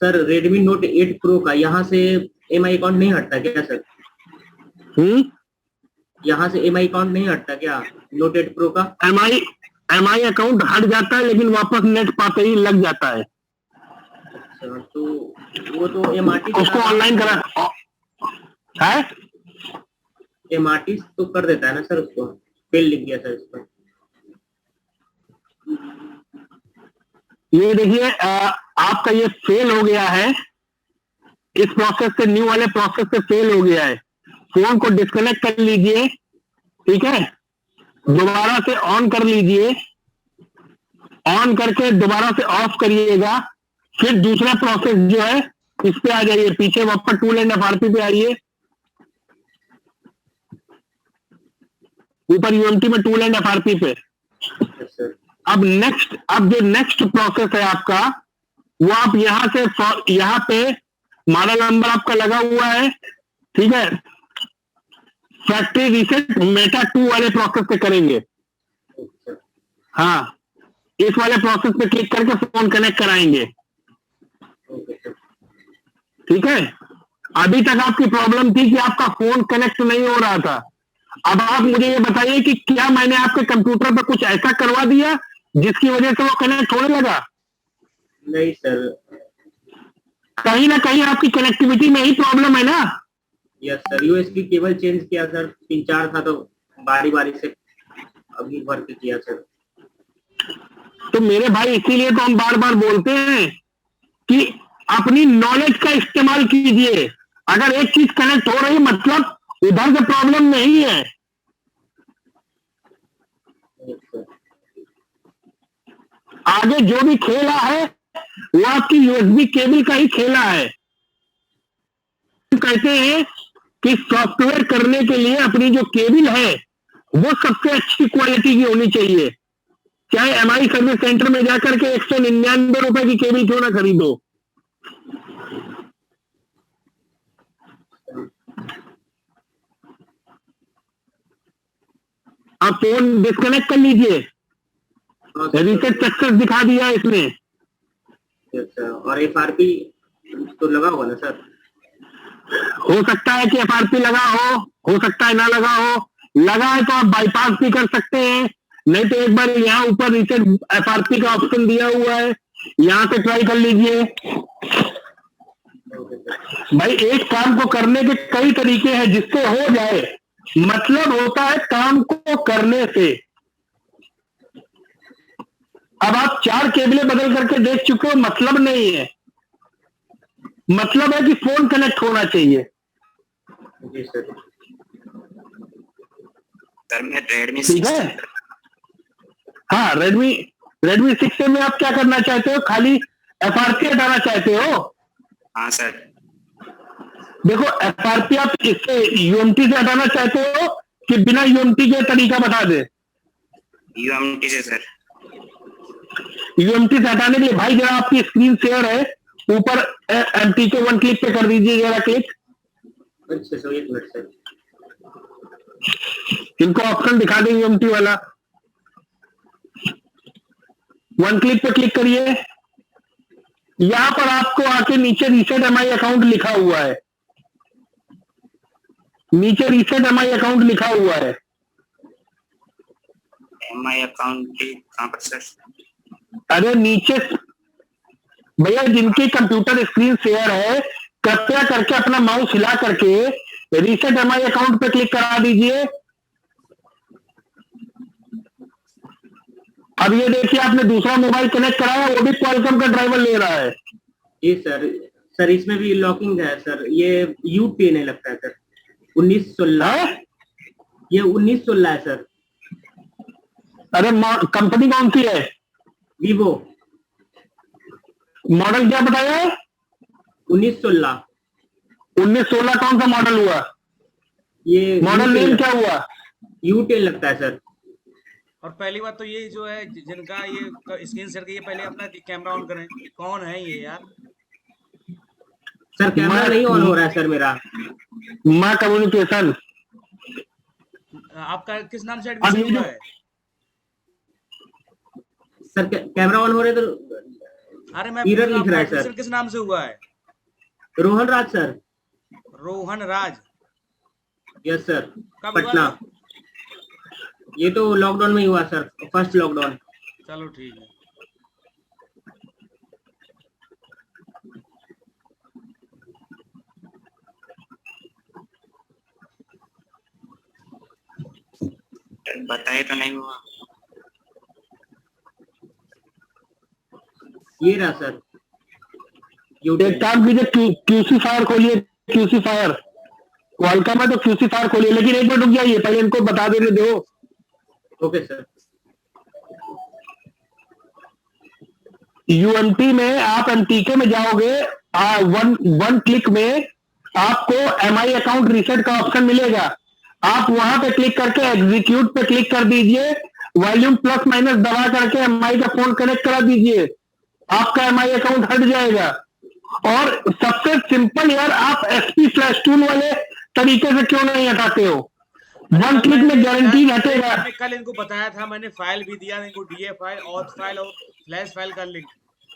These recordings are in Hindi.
सर Redmi Note 8 Pro का यहाँ से EMI अकाउंट नहीं हटता क्या सर? यहाँ से EMI अकाउंट नहीं हटता क्या Note 8 Pro का? एमआई अकाउंट हट जाता है, लेकिन वापस नेट पाते ही लग जाता है। अच्छा, तो वो तो MRT उसको ऑनलाइन करा है, MRT तो कर देता है ना सर, उसको फेल लिख दिया सर इसको। ये देखिए आपका ये फेल हो गया है, इस प्रोसेस से, न्यू वाले प्रोसेस से फेल हो गया है। फोन को डिस्कनेक्ट कर लीजिए, ठीक है, दोबारा से ऑन कर लीजिए, ऑन करके दोबारा से ऑफ करिएगा, फिर दूसरा प्रोसेस जो है इस पे आ जाइए, पीछे वापस टूल एंड एफआरपी पे आइए, ऊपर यूएमटी में टूल एंड एफआरपी पे। अब जो नेक्स्ट प्रोसेस है आपका, वो आप यहां से, यहां पे मॉडल नंबर आपका लगा हुआ है, ठीक है, फैक्ट्री रीसेट मेटा 2 वाले प्रोसेस पे करेंगे। हाँ, इस वाले प्रोसेस पे क्लिक करके फोन कनेक्ट कराएंगे, ठीक है। अभी तक आपकी प्रॉब्लम थी कि आपका फोन कनेक्ट नहीं हो रहा था। अब आप मुझे ये बताइए कि क्या मैंने आपके कंप्यूटर पर कुछ ऐसा करवा दिया जिसकी वजह से वो कनेक्ट होने लगा? नहीं सर, कहीं ना कहीं आपकी कनेक्टिविटी में ही प्रॉब्लम है ना। Yes sir, USB cable change किया सर, 3-4 था तो बारी बारी से अभी भर के किया सर। तो मेरे भाई, इसीलिए तो हम बार बार बोलते हैं कि अपनी नॉलेज का इस्तेमाल कीजिए। अगर एक चीज कनेक्ट हो रही, मतलब उधर से प्रॉब्लम नहीं है। आगे जो भी खेला है वो आपकी यूएसबी केबल का ही खेला है। कहते हैं कि सॉफ्टवेयर करने के लिए अपनी जो केबल है वो सबसे अच्छी क्वालिटी की होनी चाहिए, चाहे एमआई सर्विस सेंटर में जाकर के 199 रुपए की केबल क्यों ना खरीदो। आप फोन डिस्कनेक्ट कर लीजिए, रीसेट सक्सेस दिखा दिया इसने। और एफआरपी तो लगा होगा ना सर? हो सकता है कि एफआरपी लगा हो सकता है ना लगा हो। लगा है तो आप बाईपास भी कर सकते हैं, नहीं तो एक बार यहाँ ऊपर रीसेट एफआरपी का ऑप्शन दिया हुआ है, यहाँ से ट्राई कर लीजिए। भाई, एक काम को करने के कई तरीके हैं जिससे हो जाए, मतलब होता है काम को करने से। अब आप 4 केबलें बदल करके देख चुके हो, मतलब नहीं है, मतलब है कि फोन कनेक्ट होना चाहिए। जी सर। मैं रेडमी ठीक है। हाँ, रेडमी 6 में आप क्या करना चाहते हो? खाली एफआरपी हटाना चाहते हो? हाँ सर। देखो, एफआरपी आप इससे यूएमटी से हटाना चाहते हो कि बिना यूएमटी के तरीका बता दे? यूएमटी से सर। यूएमटी से हटाने के लिए भाई जरा आपकी स्क्रीन शेयर है, ऊपर एमटी के 1 क्लिक पे कर दीजिए, जरा क्लिक। अच्छा सर, 1 मिनट सर, इनको ऑप्शन दिखा देंगे यूएमटी वाला, 1 क्लिक पे क्लिक करिए। यहां पर आपको आके नीचे रीसेट एमआई अकाउंट लिखा हुआ है, नीचे रीसेट एमआई अकाउंट लिखा हुआ है। एमआई अकाउंट कहां पर सर? अरे नीचे भैया, जिनकी कंप्यूटर स्क्रीन शेयर है, कृपया करके अपना माउस हिला करके रीसेट एमआई अकाउंट पे क्लिक करा दीजिए। अब ये देखिए, आपने दूसरा मोबाइल कनेक्ट कराया, वो भी क्वालकॉम का ड्राइवर ले रहा है। जी सर। सर इसमें भी लॉकिंग है सर, ये यूपी नहीं लगता है सर, 1916। ये 1916 है सर। अरे कंपनी कौन सी है? वीवो। मॉडल क्या बताया? 1916। 1916 कौन सा मॉडल हुआ? ये मॉडल नेम क्या हुआ? U10 लगता है सर। और पहली बात तो ये जो है, जिनका ये स्क्रीन शेयर किया, पहले अपना कैमरा ऑन करें। कौन है ये यार? सर कैमरा नहीं ऑन हो रहा है सर मेरा। माँ कम्युनिकेशन। आपका किस नाम से एडमिशन हुआ है? सर कैमरा ऑन हो रहे तो अरे मैं Error लिख रहा है, ऑपरेशन सर। किस नाम से हुआ है? Rohan Raj sir. Rohan Raj. Yes sir. कब हुआ पटना। था? ये तो लॉकडाउन में ही हुआ सर, फर्स्ट लॉकडाउन। चलो ठीक है। बताए तो नहीं हुआ। ये रहा सर। एक काम कीजिए, क्यूसी फायर खोलिए, क्यूसी फायर क्वालका में तो क्यूसी फायर खोलिए, लेकिन एक मिनट रुक जाइए, पहले इनको बता देने दो। Okay sir. यूएमटी में आप एमटीके में जाओगे, वन क्लिक में आपको एमआई अकाउंट रीसेट का ऑप्शन मिलेगा। आप वहां पे क्लिक करके एग्जीक्यूट पे क्लिक कर दीजिए, वॉल्यूम प्लस माइनस दबा करके एमआई का फोन कनेक्ट करा दीजिए, आपका एमआई अकाउंट हट जाएगा। और सबसे सिंपल यार, आप एसपी फ्लैश टूल वाले तरीके से क्यों नहीं हटाते हो? वन क्लिक में गारंटी हटेगा। मैंने कल इनको बताया था, मैंने फाइल भी दिया इनको, डीए फाइल, ऑथ फाइल और फ्लैश फाइल का लिंक।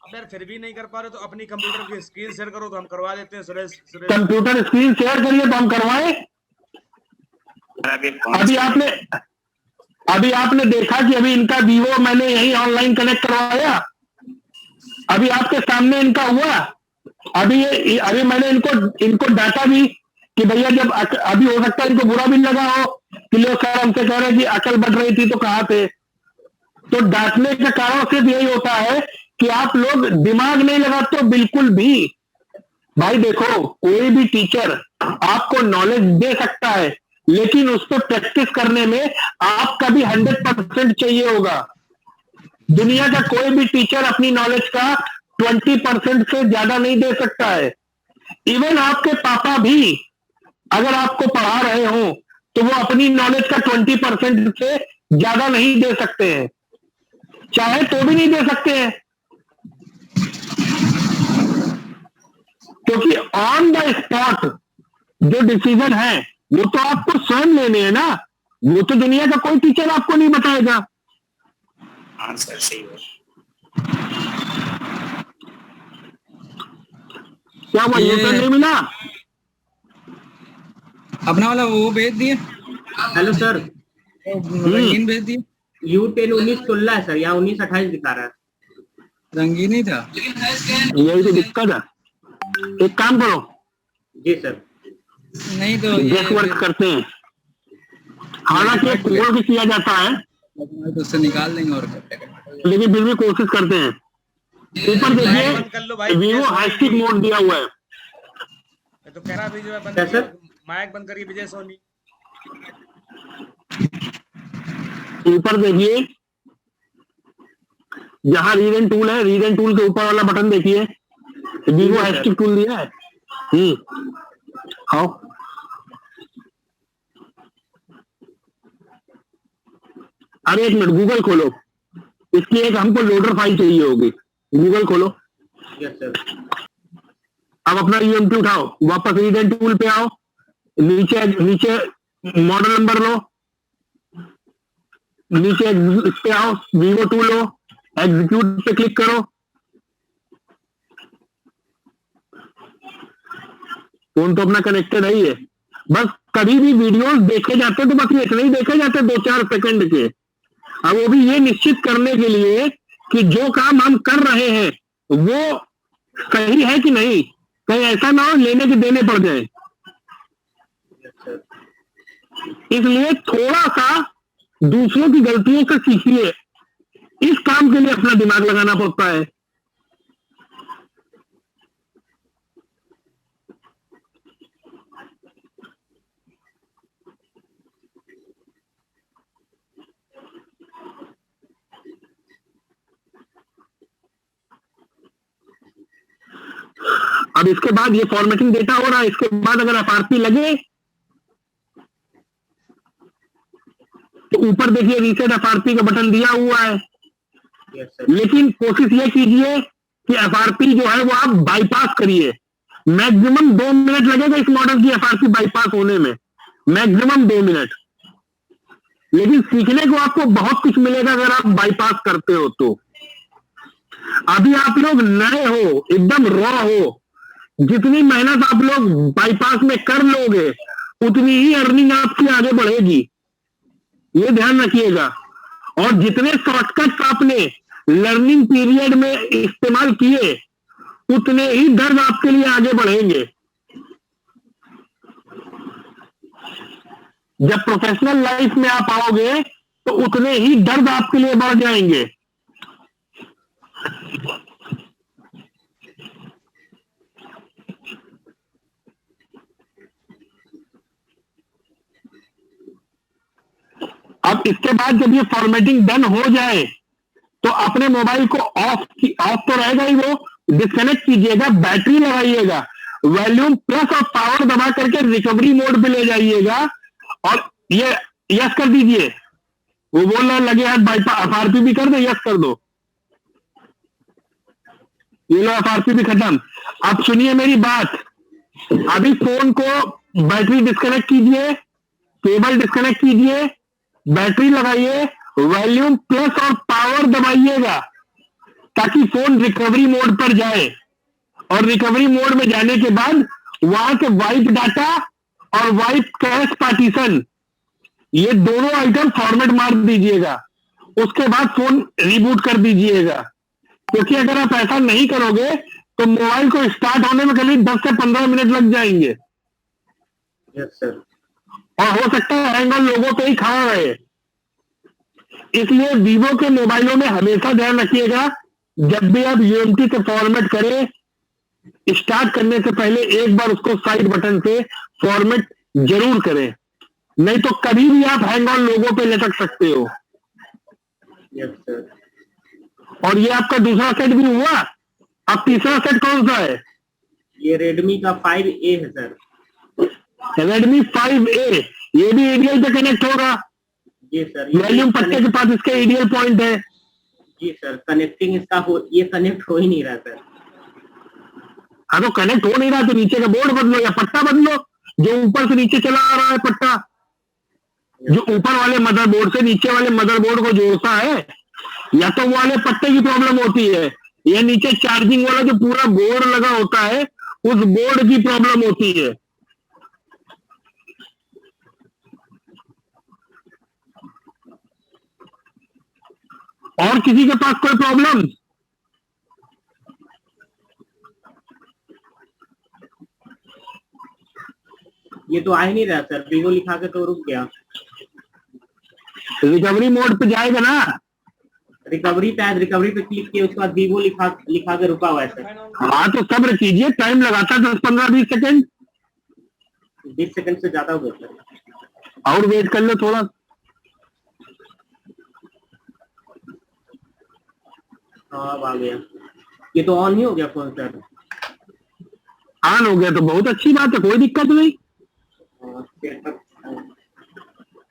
अब यार फिर भी नहीं कर पा रहे तो अपनी कंप्यूटर की स्क्रीन शेयर करो तो हम करवा देते हैं। सुरेश कंप्यूटर स्क्रीन शेयर करिए तो हम करवाएं। अभी आपने देखा कि अभी इनका वीवो मैंने यही ऑनलाइन कनेक्ट करवाया, अभी आपके सामने इनका हुआ। अभी मैंने इनको डाटा भी कि भैया जब अभी हो सकता है इनको बुरा भी लगा हो कि लोग सर हमसे कह रहे हैं कि अकल बढ़ रही थी तो कहाँ थे। तो डांटने का कारण सिर्फ यही होता है कि आप लोग दिमाग नहीं लगाते हो बिल्कुल भी। भाई देखो, कोई भी टीचर आपको नॉलेज दे सकता है, लेकिन उस पर प्रैक्टिस करने में आपका भी 100% चाहिए होगा। दुनिया का कोई भी टीचर अपनी नॉलेज का 20% से ज्यादा नहीं दे सकता है। इवन आपके पापा भी अगर आपको पढ़ा रहे हो तो वो अपनी नॉलेज का 20% से ज्यादा नहीं दे सकते हैं, चाहे तो भी नहीं दे सकते हैं, क्योंकि ऑन द स्पॉट जो डिसीजन है वो तो आपको स्वयं लेने हैं ना, वो तो दुनिया का कोई टीचर आपको नहीं बताएगा। हाँ सर सही है। क्या हुआ, यूजर नहीं मिला? अपना वाला वो भेज दिए, हेलो सर। रंगीन भेज दिए। U10 1916 है सर, यहाँ 1928 दिखा रहा है। रंगीन ही था। यही तो दिक्कत है। एक काम करो, जी सर। नहीं तो गेस वर्क करते हैं, हालांकि कॉल भी किया जाता है तो उससे निकाल देंगे और लेकिन फिर भी कोशिश करते हैं। ऊपर देखिए वीवो हाईस्टिक मोड दिया हुआ है। मैं तो कह रहा अभी जो है बंद कैसे? माइक बंद करिए विजय सोनी। ऊपर देखिए जहां रीड एंड टूल है, रीड एंड टूल के ऊपर वाला बटन देखिए, वीवो हाईस्टिक टूल दिया है। आओ, अरे एक मिनट, गूगल खोलो, इसकी एक हमको लोडर फाइल चाहिए होगी। गूगल खोलो। Yes sir. अब अपना यूएमटी उठाओ, वापस रीड एंड टूल पे आओ, नीचे मॉडल नंबर लो, नीचे इस पे आओ, वीवो टूल लो, एग्जीक्यूट पे क्लिक करो। फोन तो अपना कनेक्टेड है ही है। बस कभी भी वीडियोस देखे जाते तो बस इतने ही देखे जाते 2-4 सेकंड के। अब वो भी ये निश्चित करने के लिए कि जो काम हम कर रहे हैं वो सही है कि नहीं, कहीं ऐसा ना हो लेने के देने पड़ जाए। इसलिए थोड़ा सा दूसरों की गलतियों से सीखिए, इस काम के लिए अपना दिमाग लगाना पड़ता है। अब इसके बाद ये फॉर्मेटिंग डेटा हो रहा है, इसके बाद अगर एफआरपी लगे तो ऊपर देखिए रीसेट एफआरपी का बटन दिया हुआ है। Yes sir. लेकिन कोशिश ये कीजिए कि एफआरपी जो है वो आप बाईपास करिए। मैक्सिमम 2 मिनट लगेगा इस मॉडल की एफआरपी बाईपास होने में, मैक्सिमम 2 मिनट। लेकिन सीखने को आपको बहुत कुछ मिलेगा अगर आप बाईपास करते हो तो। अभी आप लोग नए हो, एकदम रॉ हो, जितनी मेहनत आप लोग बाईपास में कर लोगे उतनी ही अर्निंग आपकी आगे बढ़ेगी, ये ध्यान रखिएगा। और जितने शॉर्टकट्स आपने लर्निंग पीरियड में इस्तेमाल किए उतने ही दर्द आपके लिए आगे बढ़ेंगे। जब प्रोफेशनल लाइफ में आप आओगे तो उतने ही दर्द आपके लिए बढ़ जाएंगे। अब इसके बाद जब ये फॉर्मेटिंग डन हो जाए तो अपने मोबाइल को ऑफ तो रहेगा ही, वो डिस्कनेक्ट कीजिएगा, बैटरी लगाइएगा, वॉल्यूम प्लस और पावर दबा करके रिकवरी मोड पे ले जाइएगा और ये यस कर दीजिए। वो बोल रहा लगे हाथ बाईपास एफआरपी भी कर दो, यस कर दो, ये लो एफआरपी भी खत्म। अब सुनिए मेरी बात, अभी फोन को बैटरी डिस्कनेक्ट कीजिए, केबल डिस्कनेक्ट कीजिए, बैटरी लगाइए, वॉल्यूम प्लस और पावर दबाइएगा ताकि फोन रिकवरी मोड पर जाए। और रिकवरी मोड में जाने के बाद वहां से वाइप डाटा और वाइप कैश पार्टीशन, ये दोनों आइटम फॉर्मेट मार दीजिएगा। उसके बाद फोन रिबूट कर दीजिएगा, क्योंकि अगर आप ऐसा नहीं करोगे तो मोबाइल को स्टार्ट होने में करीब 10 से 15 मिनट लग जाएंगे। Yes sir. और हो सकता है हैंग ऑन लोगों पे ही खड़ा रहे। इसलिए वीवो के मोबाइलों में हमेशा ध्यान रखिएगा, जब भी आप यूएमटी से फॉर्मेट करें, स्टार्ट करने से पहले एक बार उसको साइड बटन से फॉर्मेट जरूर करें, नहीं तो कभी भी आप हैंग ऑन लोगों पे लटक सकते हो। Yes sir. और ये आपका दूसरा सेट भी हुआ, अब तीसरा सेट कौन सा है? ये रेडमी का 5A है सर। रेडमी 5A, ये भी एडीएल पे कनेक्ट होगा। जी सर। वॉल्यूम पट्टे के पास इसका एडीएल पॉइंट है। जी सर, कनेक्टिंग इसका ये कनेक्ट हो ही नहीं रहा सर। हाँ तो कनेक्ट हो नहीं रहा तो नीचे का बोर्ड बदलो या पट्टा बदलो, जो ऊपर से नीचे चला आ रहा है पट्टा, जो ऊपर वाले मदरबोर्ड से नीचे वाले मदरबोर्ड को जोड़ता है, या तो वो वाले पट्टे की प्रॉब्लम होती है या नीचे चार्जिंग वाला जो पूरा बोर्ड लगा होता है उस बोर्ड की प्रॉब्लम होती है। और किसी के पास कोई प्रॉब्लम? ये तो आ ही नहीं रहा सर, वीवो लिखा के तो रुक गया। रिकवरी मोड पे जाएगा ना, रिकवरी पे क्लिक किया, उसके बाद वीवो लिखा के रुका हुआ है सर। हाँ तो सब्र कीजिए, टाइम लगाता है 10-15-20 सेकंड। 20 सेकंड से ज्यादा हो गया सर। और वेट कर लो थोड़ा। हाँ अब आ गया। ये तो ऑन ही हो गया फोन सर। ऑन हो गया तो बहुत अच्छी बात है, कोई दिक्कत नहीं।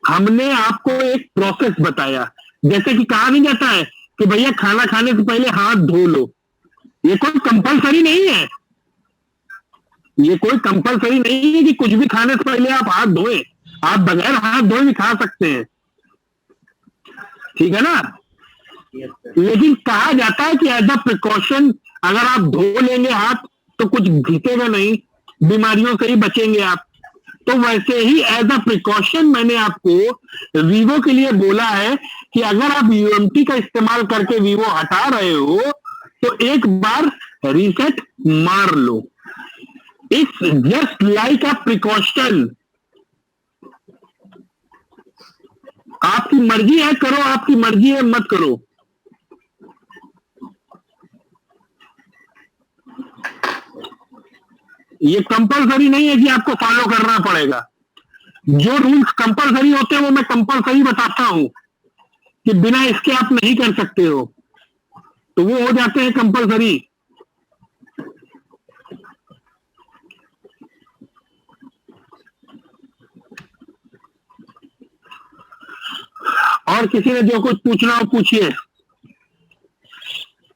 हमने आपको एक प्रोसेस बताया, जैसे कि कहा नहीं जाता है कि भैया खाना खाने से पहले हाथ धो लो, ये कोई कंपलसरी नहीं है। ये कोई कंपलसरी नहीं है कि कुछ भी खाने से पहले आप हाथ धोएं, आप बगैर हाथ धोए भी खा सकते हैं, ठीक है ना। लेकिन कहा जाता है कि एज अ प्रिकॉशन अगर आप धो लेंगे हाथ तो कुछ घिसेगा नहीं, बीमारियों से ही बचेंगे आप। तो वैसे ही एज अ प्रिकॉशन मैंने आपको वीवो के लिए बोला है कि अगर आप यूएमटी का इस्तेमाल करके वीवो हटा रहे हो तो एक बार रीसेट मार लो। It's just like a precaution. आपकी मर्जी है करो, आपकी मर्जी है मत करो। ये कंपलसरी नहीं है कि आपको फॉलो करना पड़ेगा। जो रूल्स कंपलसरी होते हैं वो मैं कंपलसरी बताता हूं कि बिना इसके आप नहीं कर सकते हो, तो वो हो जाते हैं कंपलसरी। और किसी ने जो कुछ पूछना हो पूछिए।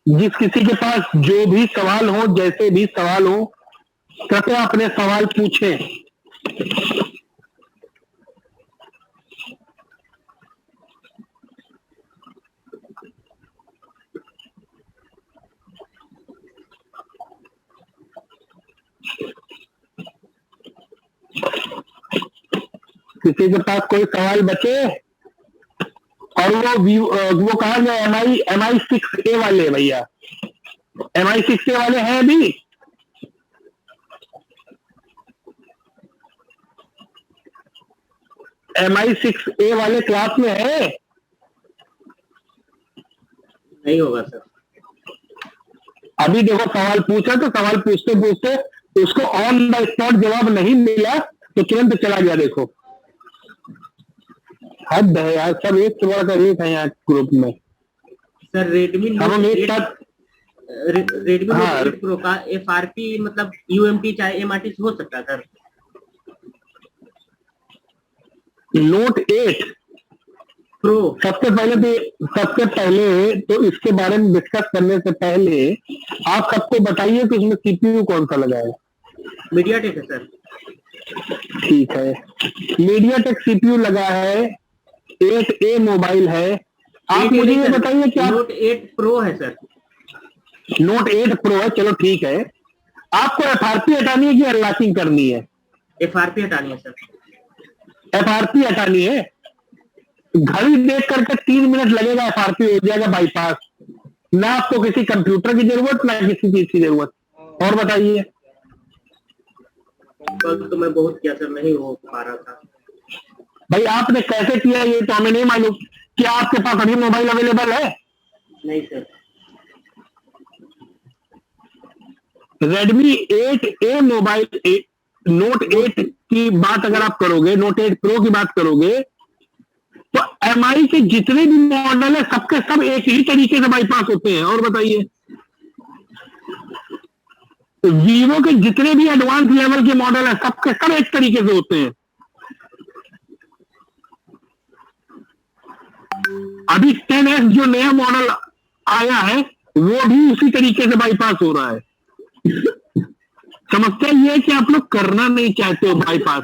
जिस किसी के पास जो भी सवाल हो, जैसे भी सवाल हो, कृपया अपने सवाल पूछें। किसी के पास कोई सवाल बचे? और वो कहा गया MI 6A वाले भैया, MI 6A वाले हैं अभी? MI 6A वाले क्लास में है? नहीं होगा सर। अभी देखो सवाल पूछा तो सवाल पूछते पूछते उसको ऑन द स्पॉट जवाब नहीं मिला तो तुरंत चला गया। देखो हद है यार, सब एक से का एक है यहाँ ग्रुप में। सर रेडमी हम एक साथ रेडमी हाँ। नोट 8 प्रो का FRP मतलब UMT चाहे MRT हो सकता है सर? नोट 8 प्रो सबसे पहले तो इसके बारे में डिस्कस करने से पहले आप सबको बताइए कि इसमें CPU कौन सा लगा है। मीडियाटेक है सर। ठीक है, मीडियाटेक CPU लगा है, 8A मोबाइल है। आप मुझे ये बताइए कि नोट 8 प्रो है सर। नोट 8 प्रो है, चलो ठीक है। आपको FRP हटानी है कि अनलॉकिंग करनी है? FRP हटानी है सर। FRP हटानी है। घड़ी देख करके 3 मिनट लगेगा, FRP हो जाएगा बाईपास। ना आपको किसी कंप्यूटर की जरूरत, ना किसी चीज की जरूरत। और बताइए। कल तो मैं बहुत किया सर, नहीं हो पा रहा था। भाई आपने कैसे किया ये तो हमें नहीं मालूम। क्या आपके पास अभी मोबाइल अवेलेबल है? नहीं sir. Redmi 8A mobile, note 8 की बात अगर आप करोगे, नोट 8 प्रो की बात करोगे, तो MI के जितने भी मॉडल है सबके सब एक ही तरीके से बाईपास होते हैं। और बताइए, वीवो के जितने भी एडवांस लेवल के मॉडल है सबके सब एक तरीके से होते हैं। अभी 10S जो नया मॉडल आया है वो भी उसी तरीके से बाईपास हो रहा है। समस्या ये है कि आप लोग करना नहीं चाहते हो बाईपास,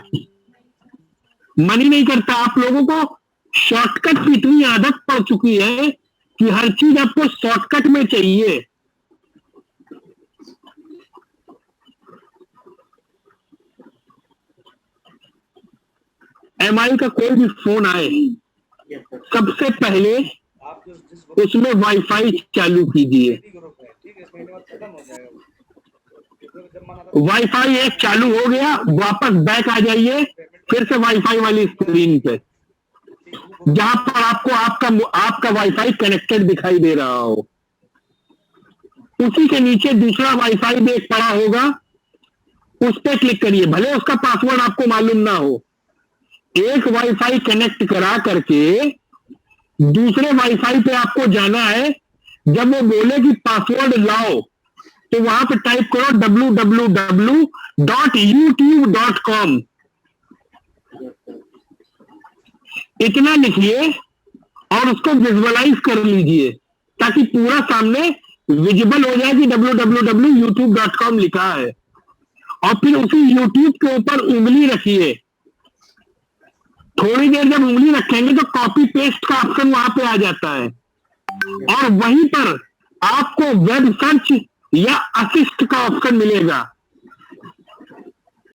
मन ही नहीं करता। आप लोगों को शॉर्टकट की इतनी आदत पड़ चुकी है कि हर चीज आपको शॉर्टकट में चाहिए। MI का कोई भी फोन आए सबसे पहले उसमें वाईफाई चालू कीजिए। वाईफाई एक चालू हो गया, वापस बैक आ जाइए फिर से वाईफाई वाली स्क्रीन पे, जहां पर आपको आपका वाईफाई कनेक्टेड दिखाई दे रहा हो। उसी के नीचे दूसरा वाईफाई भी एक पड़ा होगा, उस पर क्लिक करिए, भले उसका पासवर्ड आपको मालूम ना हो। एक वाईफाई कनेक्ट करा करके दूसरे वाईफाई पे आपको जाना है। जब वो बोले कि पासवर्ड लाओ तो वहां पे टाइप करो www.youtube.com, इतना लिखिए और उसको विजुअलाइज कर लीजिए ताकि पूरा सामने विजिबल हो जाए कि www.youtube.com लिखा है। और फिर उसी YouTube के ऊपर उंगली रखिए। थोड़ी देर जब उंगली रखेंगे तो कॉपी पेस्ट का ऑप्शन वहां पे आ जाता है और वहीं पर आपको वेब सर्च या असिस्ट का ऑप्शन मिलेगा।